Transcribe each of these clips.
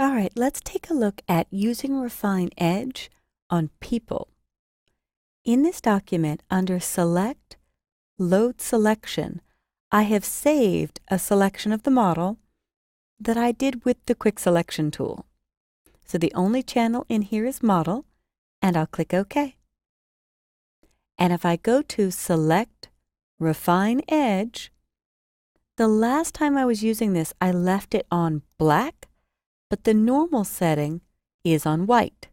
All right, let's take a look at using Refine Edge on people. In this document, under Select, Load Selection, I have saved a selection of the model that I did with the Quick Selection tool. So the only channel in here is Model, and I'll click OK. And if I go to Select, Refine Edge, the last time I was using this, I left it on black, but the normal setting is on white.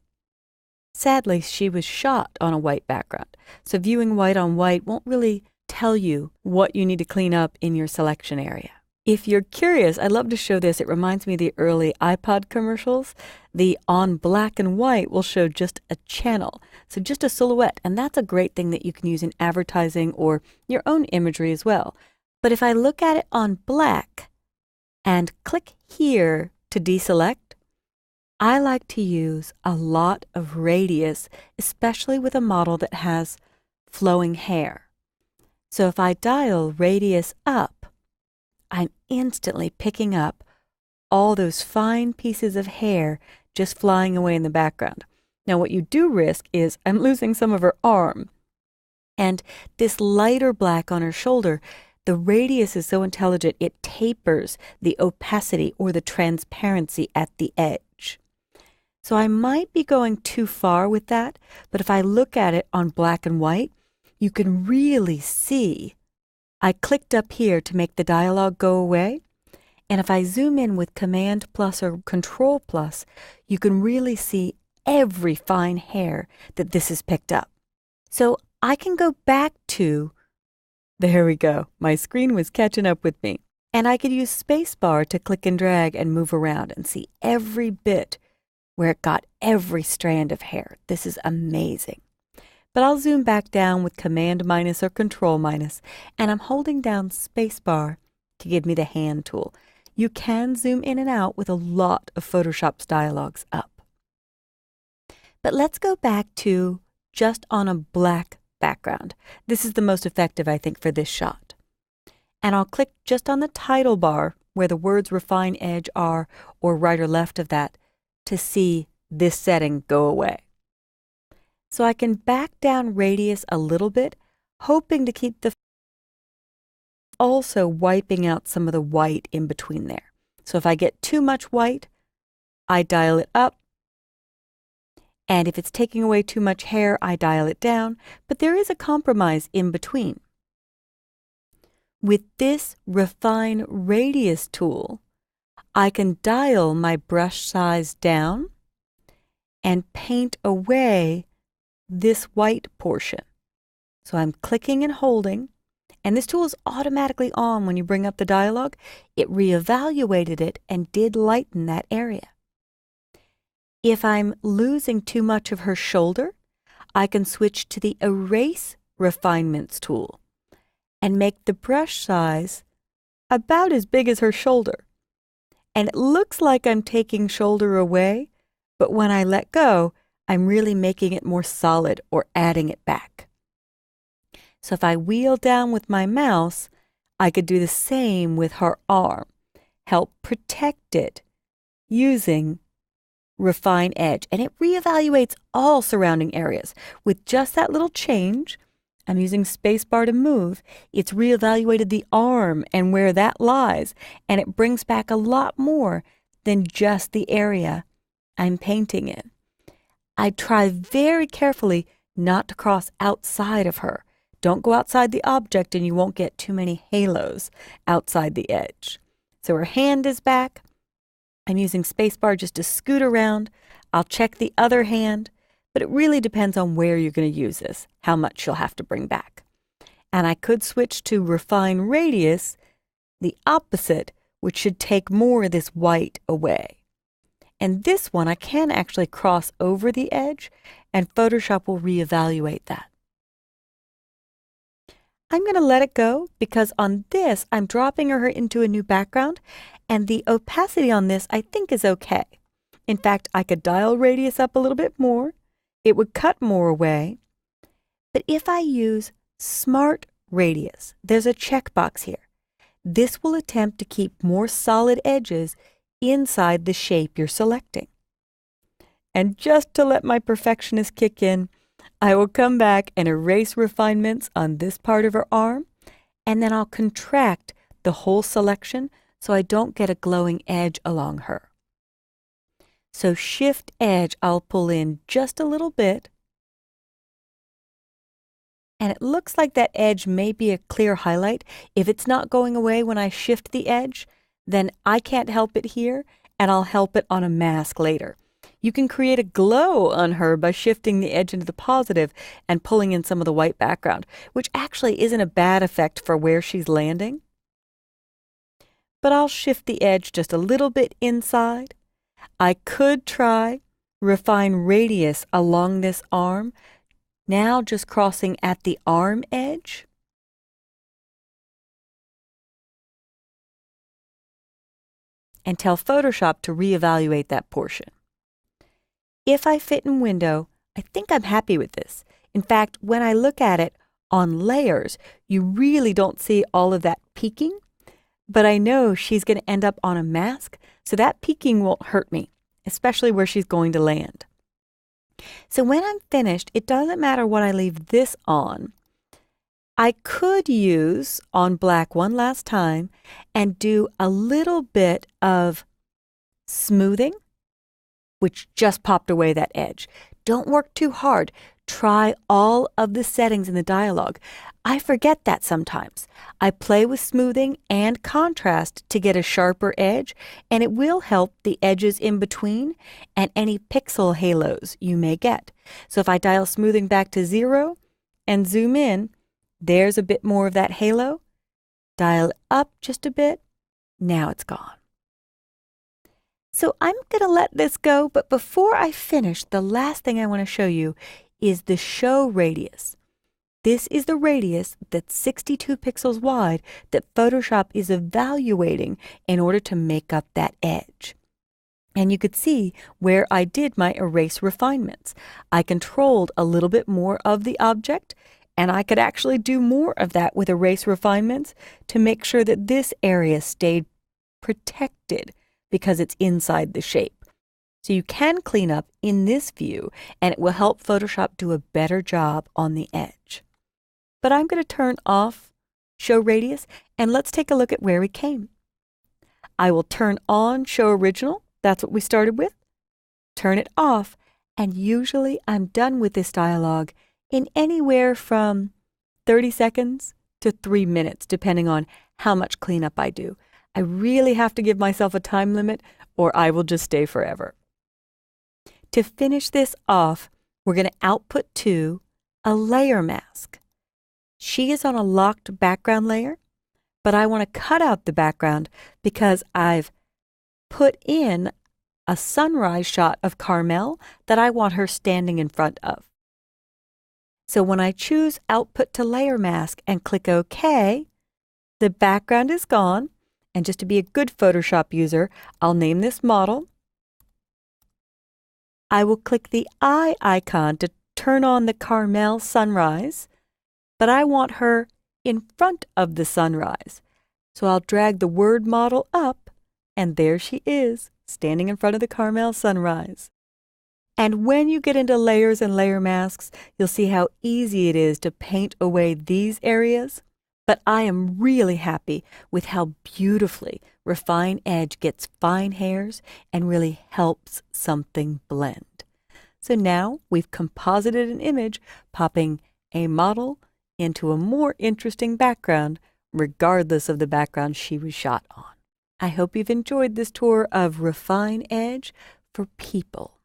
Sadly, she was shot on a white background, so viewing white on white won't really tell you what you need to clean up in your selection area. If you're curious, I'd love to show this. It reminds me of the early iPod commercials. The on black and white will show just a channel, so just a silhouette, and that's a great thing that you can use in advertising or your own imagery as well. But if I look at it on black and click here to deselect, I like to use a lot of radius, especially with a model that has flowing hair. So if I dial radius up, I'm instantly picking up all those fine pieces of hair just flying away in the background. Now what you do risk is I'm losing some of her arm. And this lighter black on her shoulder, the radius is so intelligent it tapers the opacity or the transparency at the edge. So I might be going too far with that, but if I look at it on black and white, you can really see. I clicked up here to make the dialog go away, and if I zoom in with Command plus or Control plus, you can really see every fine hair that this has picked up. So I can go back to, there we go, my screen was catching up with me, and I could use spacebar to click and drag and move around and see every bit where it got every strand of hair. This is amazing. But I'll zoom back down with Command minus or Control minus, and I'm holding down spacebar to give me the hand tool. You can zoom in and out with a lot of Photoshop's dialogues up. But let's go back to just on a black background. This is the most effective, I think, for this shot. And I'll click just on the title bar where the words Refine Edge are, or right or left of that, to see this setting go away. So I can back down radius a little bit, hoping to keep the also wiping out some of the white in between there. So if I get too much white, I dial it up. And if it's taking away too much hair, I dial it down. But there is a compromise in between. With this Refine Radius tool, I can dial my brush size down and paint away this white portion. So I'm clicking and holding, and this tool is automatically on when you bring up the dialog. It reevaluated it and did lighten that area. If I'm losing too much of her shoulder, I can switch to the Erase Refinements tool and make the brush size about as big as her shoulder. And it looks like I'm taking shoulder away, but when I let go, I'm really making it more solid or adding it back. So if I wheel down with my mouse, I could do the same with her arm, help protect it using Refine Edge. And it reevaluates all surrounding areas. With just that little change, I'm using spacebar to move, it's reevaluated the arm and where that lies, and it brings back a lot more than just the area I'm painting in. I try very carefully not to cross outside of her. Don't go outside the object and you won't get too many halos outside the edge. So her hand is back. I'm using spacebar just to scoot around. I'll check the other hand, but it really depends on where you're going to use this, how much you'll have to bring back. And I could switch to Refine Radius, the opposite, which should take more of this white away. And this one, I can actually cross over the edge, and Photoshop will reevaluate that. I'm going to let it go because on this, I'm dropping her into a new background, and the opacity on this, I think, is okay. In fact, I could dial radius up a little bit more. It would cut more away. But if I use Smart Radius, there's a checkbox here. This will attempt to keep more solid edges inside the shape you're selecting. And just to let my perfectionist kick in, I will come back and erase refinements on this part of her arm, and then I'll contract the whole selection so I don't get a glowing edge along her. So Shift Edge, I'll pull in just a little bit, and it looks like that edge may be a clear highlight. If it's not going away when I shift the edge, then I can't help it here, and I'll help it on a mask later. You can create a glow on her by shifting the edge into the positive and pulling in some of the white background, which actually isn't a bad effect for where she's landing. But I'll shift the edge just a little bit inside. I could try refine radius along this arm, now just crossing at the arm edge. And tell Photoshop to reevaluate that portion. If I fit in window, I think I'm happy with this. In fact, when I look at it on layers, you really don't see all of that peaking, but I know she's going to end up on a mask, so that peaking won't hurt me, especially where she's going to land. So when I'm finished, it doesn't matter what I leave this on. I could use on black one last time and do a little bit of smoothing, which just popped away that edge. Don't work too hard. Try all of the settings in the dialog. I forget that sometimes. I play with smoothing and contrast to get a sharper edge, and it will help the edges in between and any pixel halos you may get. So if I dial smoothing back to 0 and zoom in, there's a bit more of that halo. Dial it up just a bit. Now it's gone. So I'm going to let this go, but before I finish, the last thing I want to show you is the show radius. This is the radius that's 62 pixels wide that Photoshop is evaluating in order to make up that edge. And you could see where I did my erase refinements. I controlled a little bit more of the object, and I could actually do more of that with erase refinements to make sure that this area stayed protected because it's inside the shape. So you can clean up in this view, and it will help Photoshop do a better job on the edge. But I'm going to turn off Show Radius, and let's take a look at where we came. I will turn on Show Original. That's what we started with. Turn it off, and usually I'm done with this dialog in anywhere from 30 seconds to 3 minutes, depending on how much cleanup I do. I really have to give myself a time limit, or I will just stay forever. To finish this off, we're going to output to a layer mask. She is on a locked background layer, but I want to cut out the background because I've put in a sunrise shot of Carmel that I want her standing in front of. So when I choose Output to Layer Mask and click OK, the background is gone. And just to be a good Photoshop user, I'll name this model. I will click the eye icon to turn on the Carmel sunrise, but I want her in front of the sunrise. So I'll drag the word model up, and there she is, standing in front of the Carmel sunrise. And when you get into layers and layer masks, you'll see how easy it is to paint away these areas. But I am really happy with how beautifully Refine Edge gets fine hairs and really helps something blend. So now we've composited an image, popping a model into a more interesting background, regardless of the background she was shot on. I hope you've enjoyed this tour of Refine Edge for people.